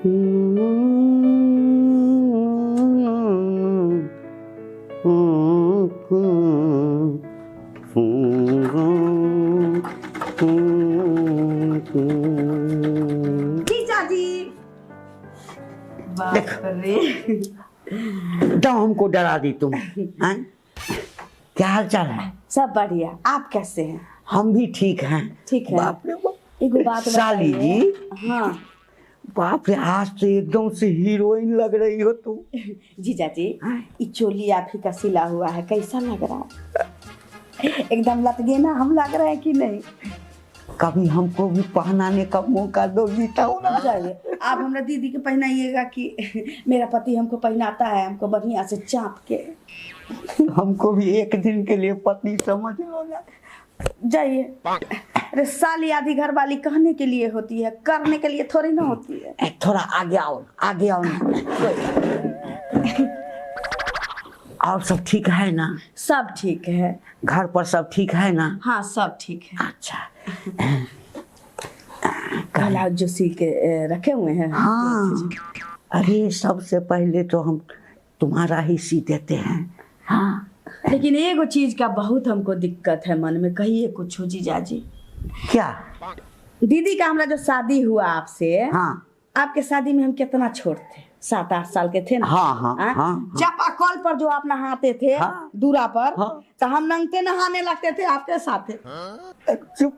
तो हमको डरा दी तुम। क्या हाल चाल है? सब बढ़िया। आप कैसे हैं? हम भी ठीक हैं। ठीक है। बाप रे बाप। एक बात साली जी। हाँ बाप रे, आज तो एकदम से हीरोइन लग रही हो तुम। जीजा जी, ये चोली आप ही का सिला हुआ है, कैसा लग रहा है? एकदम लतगेना हम लग रहे हैं कि नहीं? कभी हमको भी पहनाने का मौका दोगी तो ना? जाइए आप हमरा दीदी के पहनाइएगा कि मेरा पति हमको पहनाता है, हमको बढ़िया से चाप के। हमको भी एक दिन के लिए पत्नी समझ लो ना। जाइए। अरे साली आधी घर वाली कहने के लिए होती है, करने के लिए थोड़ी ना होती है। थोड़ा आगे आओ, आगे आओ ना। और सब ठीक है ना? सब ठीक है। घर पर सब ठीक है ना? हाँ सब ठीक है। अच्छा। ब्लाउज जो सिल के रखे हुए हैं। हाँ, अरे सबसे पहले तो हम तुम्हारा ही सी देते हैं। हाँ, लेकिन एगो चीज का बहुत हमको दिक्कत है मन में, कहिए कुछ हो जीजा जी। क्या? दीदी का हमरा जो शादी हुआ आपसे, हाँ, आपके शादी में हम कितना छोटे थे, 7-8 साल के थे ना? हाँ हाँ हाँ। चापाकल पर जो आप नहाते थे, हाँ, दूरा पर, हाँ, तो हम नंगते नहाने लगते थे आपके साथ। चुप।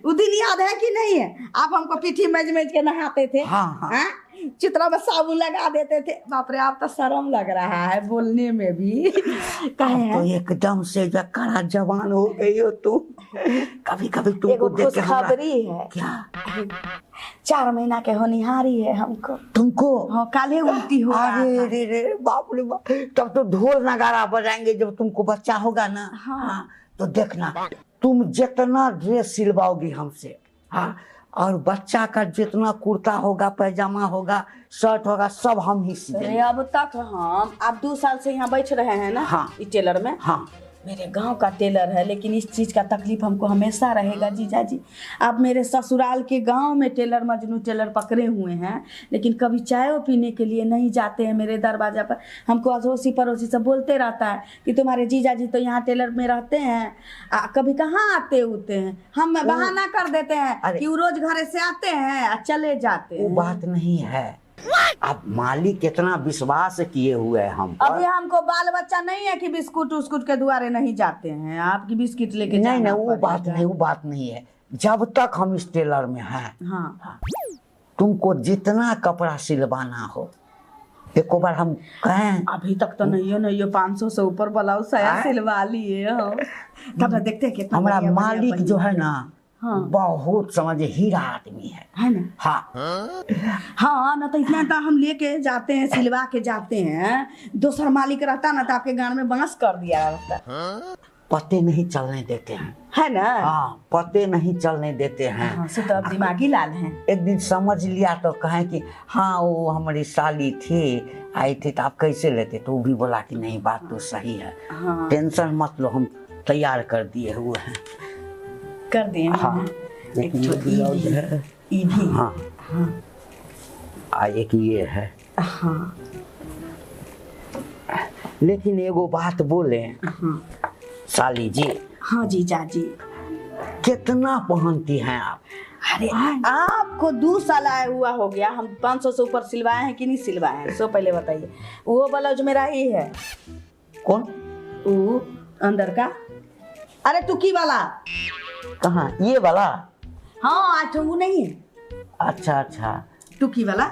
वो दिन याद है कि नहीं है? आप हमको पीठी मेज के नहाते थे। हाँ हाँ। चित्रा में साबुन लगा देते थे। बाप रे, आप तो शर्म लग रहा है बोलने में भी। कहे तो एकदम से जकड़ा जवान हो गई हो तुम। कभी कभी तुमको देख के खुशखबरी है। क्या? 4 महीना के होनिहारी है हमको। तुमको? हाँ, काले उल्टी हो रहा अरे था। रे रे, बाप रे बाप। तब तो ढोल नगारा बजाएंगे जब तुमको बच्चा होगा ना। हाँ। तो देखना, तुम जितना ड्रेस सिलवाओगी हमसे, हाँ, और बच्चा का जितना कुर्ता होगा, पैजामा होगा, शर्ट होगा, सब हम ही सी देंगे। अब तक हम, आप 2 साल से यहाँ बैठ रहे हैं ना? हाँ। इस टेलर में। हाँ। मेरे गांव का टेलर है, लेकिन इस चीज का तकलीफ हमको हमेशा रहेगा जीजा जी। आप मेरे ससुराल के गांव में टेलर, मजनू टेलर पकड़े हुए हैं, लेकिन कभी चाय पीने के लिए नहीं जाते हैं मेरे दरवाजा पर। हमको अड़ोसी पड़ोसी सब बोलते रहता है कि तुम्हारे जीजा जी तो यहाँ टेलर में रहते हैं, कभी कहाँ आते होते हैं। हम बहाना कर देते हैं कि वो रोज घरे से आते हैं और चले जाते हैं। वो बात नहीं है। अब मालिक कितना विश्वास किए हुए हैं हम पर। अभी हमको बाल बच्चा नहीं है कि बिस्कुट उस्कुट के दुआरे नहीं जाते हैं, आपकी बिस्किट लेके नहीं जाना नहीं, वो पड़ेगा। बात नहीं, वो बात नहीं है। जब तक हम इस टेलर में हैं, हाँ, तुमको जितना कपड़ा सिलवाना हो, एक बार हम कहें। अभी तक तो नहीं हो 500 से ऊपर ब्लाउज साया सिलवा लिए हम। तब देखते हैं कितना हमारा बढ़िया मालिक बढ़िया जो है ना, हाँ, बहुत समझे हीरा आदमी है ना? हाँ। हाँ ना, तो इतना तो हम लेके जाते हैं, सिलवा के जाते हैं। दूसरा मालिक रहता ना तो आपके गांव में बांस कर दिया रहता। पते नहीं चलने देते हैं, है ना? हाँ, पते नहीं चलने देते हैं। हाँ, से तो अब दिमागी लाल हैं। एक दिन समझ लिया तो कहें कि हाँ वो हमारी साली थी, आई थी, तो आप कैसे लेते? तो वो भी बोला कि नहीं, बात तो सही है। हाँ, टेंशन मत लो, हम तैयार कर दिए हुए हैं। कर दिए। हाँ, एक ब्लाउज है, ई भी। हाँ हाँ, एक ये है। हाँ, लेकिन एगो बात बोले साली जी। हाँ जीजा जी। कितना पहनती हैं आप? अरे आपको 2 साल आया हुआ हो गया, हम 500 से ऊपर सिलवाए हैं कि नहीं सिलवाए हैं? सो पहले बताइए। वो ब्लाउज मेरा ही है। कौन? वो अंदर का, अरे टुकी वाला। कहाँ? ये वाला? हाँ, आज वो नहीं है, अच्छा अच्छा, टुकी वाला।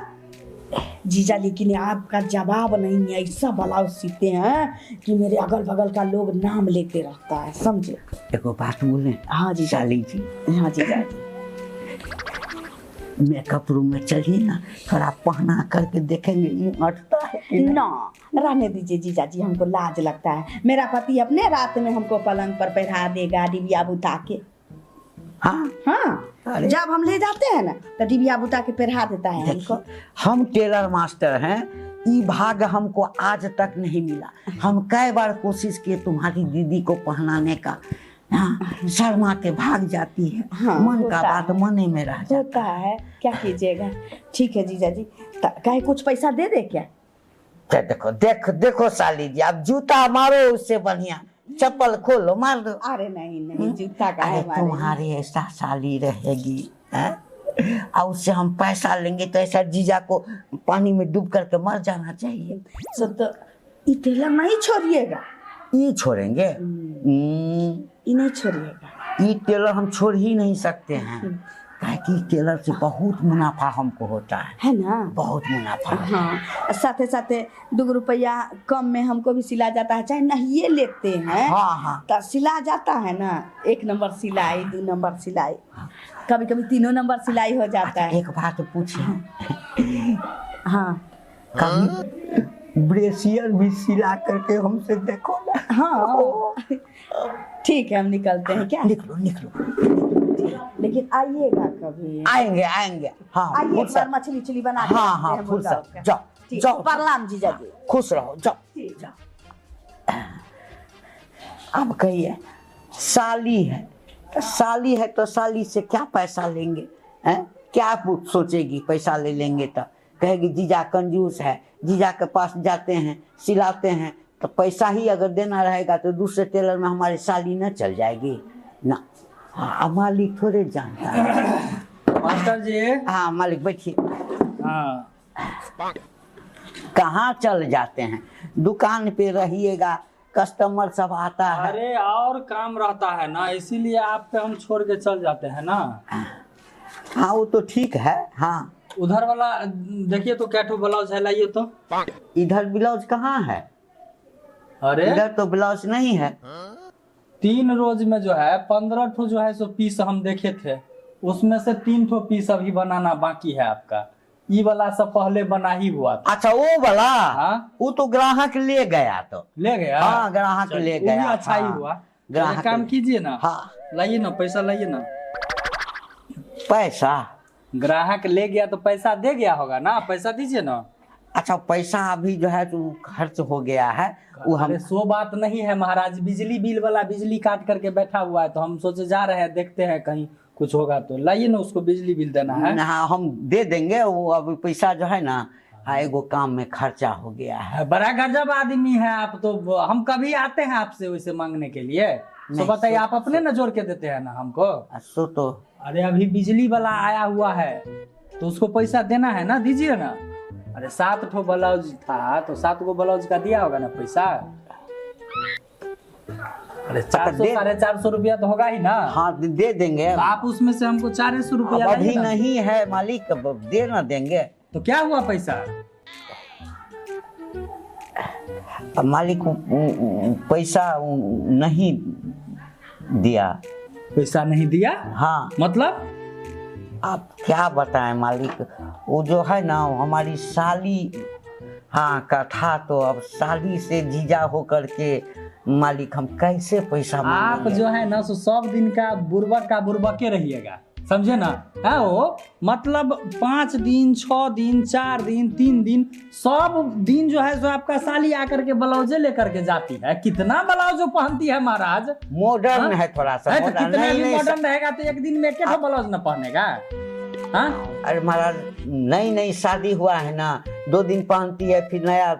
जीजा, लेकिन आपका जवाब नहीं है। ऐसा ब्लाउज सीते हैं कि मेरे अगल बगल का लोग नाम लेते रहता है, समझे? एगो बात बोले। हाँ जीजा। साली जी। हाँ जीजा। मेकअप रूम में चलिए ना, थोड़ा पहना करके देखेंगे ये अटता है कि नहीं। ना, रहने दीजिए जीजा जी, हमको लाज लगता है। मेरा पति अपने रात में हमको पलंग पर पहरा देगा, डिबिया बुता के। हाँ हाँ, जब हम ले जाते हैं ना तो डिबिया बुता के पहरा देता है हमको। हम टेलर मास्टर हैं, ये भाग हमको आज तक नहीं मिला। हम कई बार कोशिश किए तुम्हारी दीदी को पहनाने का, हाँ, शर्मा के भाग जाती है। हाँ, मन का होता बात है। मने में रह जाता होता है, क्या कीजिएगा। ठीक है जीजा जी, कहे कुछ पैसा दे दे क्या? है। देखो देखो देखो साली जी, आप जूता मारो उससे बढ़िया चप्पल खोलो मार दो। अरे नहीं नहीं, जूता का अरे है हमारे। तुम्हारी ऐसा साली रहेगी हैं? और उससे हम पैसा लेंगे तो ऐसा जीजा को पानी में डूब करके मर जाना चाहिए। सो तो ये टेलर नहीं छोड़िएगा, ये छोड़ेंगे? ये नहीं छोड़िएगा। ये टेलर हम छोड़ ही नहीं सकते हैं, काहे कि टेलर से बहुत मुनाफा हमको होता है ना, बहुत मुनाफा। हाँ, साथे साथे 2 रुपया कम में हमको भी सिला जाता है, चाहे नहीं लेते हैं। हाँ हाँ तो सिला जाता है ना, 1 नंबर सिलाई, 2 नंबर सिलाई, कभी कभी 3 नंबर सिलाई हो जाता है। एक बात पूछे, हाँ कभी ब्रेसियर भी सिला करके हमसे देखो ना। हाँ ठीक है, हम निकलते हैं क्या? निकलो निकलो, लेकिन आइएगा कभी। आएंगे आएंगे। हाँ आइए, एक फुर्सत। बार मछली उछली बना के हाँ रखते हाँ हैं फुर्सत। मुर्गा का। जाओ ठीक, जाओ, प्रणाम जीजा जी। खुश रहो, जाओ जाओ। अब कहिए, साली है तो साली है तो साली से क्या पैसा लेंगे हैं? क्या सोचेगी पैसा ले लेंगे तो? कहेगी जीजा कंजूस है, जीजा के पास जाते हैं सिलाते हैं तो पैसा ही अगर देना रहेगा तो दूसरे टेलर में हमारी साली न चल जाएगी ना। हाँ, मालिक थोड़े जानता है। मास्टर जी। हाँ मालिक बैठिए। हाँ, कहाँ चल जाते हैं? दुकान पे रहिएगा, कस्टमर सब आता है। अरे और काम रहता है ना, इसीलिए आप पे हम छोड़ के चल जाते हैं ना। हाँ वो तो ठीक है। हाँ उधर वाला देखिए तो क्या ठो ब्लाउज है, लाइए तो। इधर ब्लाउज कहाँ है? अरे इधर तो ब्लाउज नहीं है। 3 रोज में जो है 15 ठो जो है सो पीस हम देखे थे, उसमें से 3 ठो पीस अभी बनाना बाकी है आपका। ये वाला सब पहले बना ही हुआ था। अच्छा वो वाला? हाँ? वो तो ग्राहक ले गया तो। ले गया? हाँ ग्राहक ले वो भी गया। अच्छा ही हाँ, हुआ। ग्राहक एक काम कीजिए ना, हाँ लाइए ना पैसा, लाइए ना। पैसा? ग्राहक ले गया तो पैसा दे गया होगा ना, पैसा दीजिए ना। अच्छा पैसा अभी जो है तो खर्च हो गया है वो हम। अरे सो बात नहीं है महाराज, बिजली बिल वाला बिजली काट करके बैठा हुआ है, तो हम सोचे जा रहे हैं देखते हैं कहीं कुछ होगा तो लाइए ना, उसको बिजली बिल देना है। हाँ हम दे देंगे वो, अभी पैसा जो है ना एगो काम में खर्चा हो गया है। बड़ा गजब आदमी है आप तो, हम कभी आते हैं आपसे वैसे मांगने के लिए तो नहीं, बताइए, सो- आप अपने न जोड़ के देते हैं ना हमको। सो तो अरे अभी बिजली वाला आया हुआ है तो उसको पैसा देना है ना, दीजिए ना। अरे 7 ठो ब्लाउज था तो 7 गो ब्लाउज का दिया होगा ना पैसा। अरे 400 450 रुपया तो होगा ही ना। हाँ दे देंगे। तो आप उसमें से हमको 400 रुपया अब अभी लाइए ना। नहीं है मालिक, अब दे ना देंगे। तो क्या हुआ पैसा? अब मालिक पैसा नहीं दिया। पैसा नहीं दिया? हाँ मतलब आप क्या बताएं मालिक, वो जो है ना हमारी साली हाँ का था, तो अब साली से जीजा हो करके मालिक हम कैसे पैसा आप मांगेंगे? जो है ना सो सब दिन का बुर्बक के रहिएगा, समझे ना। है वो मतलब 5 दिन 6 दिन 4 दिन 3 दिन सब दिन जो है सो आपका साली आकर के ब्लाउजे लेकर के जाती है। कितना ब्लाउज पहनती है महाराज। मॉडर्न हाँ? है थोड़ा सा है तो मॉडर्न। कितना नहीं भी नहीं मॉडर्न रहेगा तो एक दिन में एक ब्लाउज न पहनेगा। हाँ? अरे महाराज नई नई शादी हुआ है ना, 2 दिन पहनती है फिर नया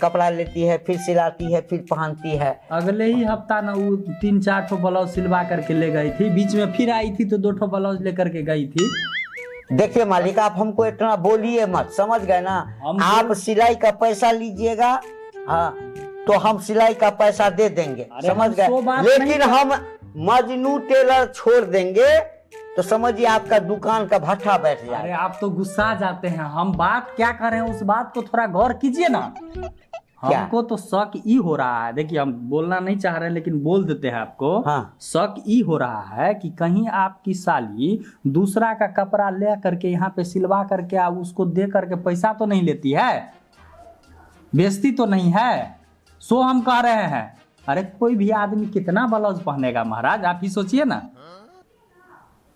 कपड़ा लेती है फिर सिलाती है फिर पहनती है। अगले ही हफ्ता ना वो 3-4 ठो ब्लाउज सिलवा करके ले गई थी, बीच में फिर आई थी तो 2 ठो ब्लाउज लेकर के गई थी। देखिए मालिक आप हमको इतना बोलिए मत, समझ गए ना। हम आप सिलाई का पैसा लीजिएगा हाँ तो हम सिलाई का पैसा दे देंगे, अरे समझ हम गए। सो बात लेकिन नहीं हम मजनू टेलर छोड़ देंगे तो समझिए आपका दुकान का भट्ठा बैठ अरे जाएगा। आप तो गुस्सा जाते हैं, हम बात क्या कर रहे हैं उस बात को थोड़ा गौर कीजिए ना। क्या? हमको तो शक ई हो रहा है, देखिए हम बोलना नहीं चाह रहे हैं लेकिन बोल देते हैं आपको। हाँ। शक ई हो रहा है कि कहीं आपकी साली दूसरा का कपड़ा ले करके यहाँ पे सिलवा करके आप उसको दे करके पैसा तो नहीं लेती है, बेचती तो नहीं है। सो हम कह रहे हैं, अरे कोई भी आदमी कितना ब्लाउज पहनेगा महाराज, आप ही सोचिए ना।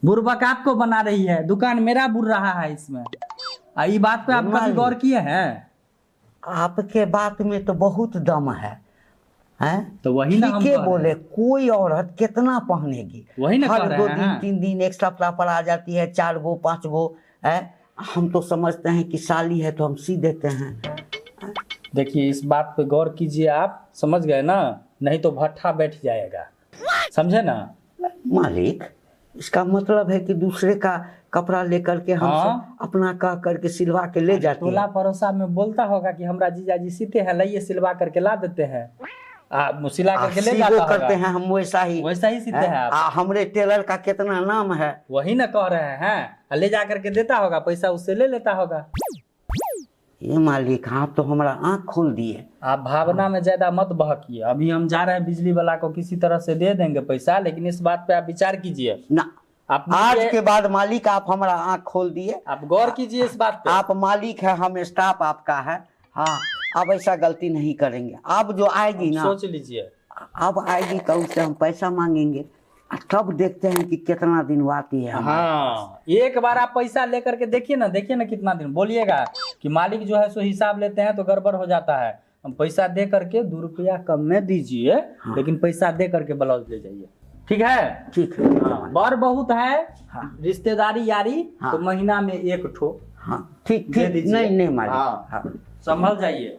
बुर्बक आपको बना रही है, दुकान मेरा बुर रहा है इसमें। ये बात पे आप कभी गौर किए हैं? आपके बात में तो बहुत दम है, हैं? तो वही ना हम ठीक है कह रहे बोले, हैं। कोई औरत कितना पहनेगी? वही ना कह हर रहे 2 हैं। दिन 3 दिन एक सप्ताह पर आ जाती है, 4 गो 5 गो है। हम तो समझते हैं कि साली है तो हम सी देते हैं। देखिए इस बात पे गौर कीजिए, आप समझ गए ना, नहीं तो भट्ठा बैठ जाएगा, समझे ना। मालिक, इसका मतलब है कि दूसरे का कपड़ा लेकर के हम हाँ। सब अपना कह करके सिलवा के ले जाते टोला हैं। पड़ोसा में बोलता होगा कि हमरा जीजा जी सीते हैं, लाइए सिलवा करके ला देते हैं, सिला करके ले सीबो जाता करते होगा। हैं हम वैसा ही सीते हैं आप। हमरे टेलर का कितना नाम है। वही ना कह रहे हैं, ले जा करके देता होगा, पैसा उससे ले लेता होगा। ये मालिक, आप तो हमारा आँख खोल दिए। आप भावना में ज्यादा मत बहकिए। अभी हम जा रहे हैं बिजली वाला को किसी तरह से दे देंगे पैसा, लेकिन इस बात पे आप विचार कीजिए। ना, आप आज के बाद मालिक आप हमारा आँख खोल दिए। आप गौर कीजिए इस बात पे। आप मालिक है, हम स्टाफ आपका है। हाँ, अब ऐसा गलती नहीं करेंगे। अब जो आएगी ना, सोच लीजिए। अब आएगी कल उससे हम पैसा मांगेंगे, तब देखते हैं कि कितना दिन वाती है हमारे पास। हाँ, एक बार आप पैसा लेकर के देखिए ना कितना दिन, बोलिएगा कि मालिक जो है सो हिसाब लेते हैं तो गड़बड़ हो जाता है। हम पैसा दे करके 2 रुपया कम में दीजिए, लेकिन पैसा दे करके ब्लाउज ले जाइए, ठीक है। ठीक है। हाँ, बड़ बहुत है। हाँ। रिश्तेदारी यारी हाँ। तो महीना में 1 ठो हाँ, ठीक दे ठीक। दीजिए। नहीं मालिक। हाँ। हाँ। संभल जाइए।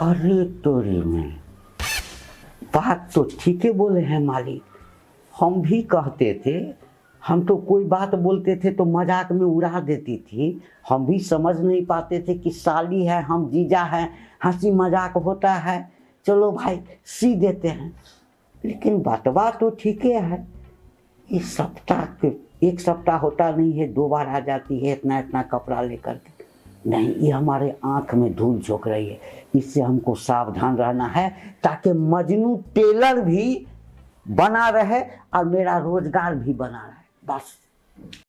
अरे तोरी में, बात तो ठीक है बोले हैं मालिक। हम भी कहते थे, हम तो कोई बात बोलते थे तो मजाक में उड़ा देती थी। हम भी समझ नहीं पाते थे कि साली है, हम जीजा हैं, हंसी मजाक होता है, चलो भाई सी देते हैं। लेकिन बातवा तो ठीक है। इस सप्ताह के 1 सप्ताह होता नहीं है, 2 बार आ जाती है इतना इतना कपड़ा लेकर के। नहीं, ये हमारे आंख में धूल झोंक रही है। इससे हमको सावधान रहना है, ताकि मजनू टेलर भी बना रहे और मेरा रोजगार भी बना रहे। बस।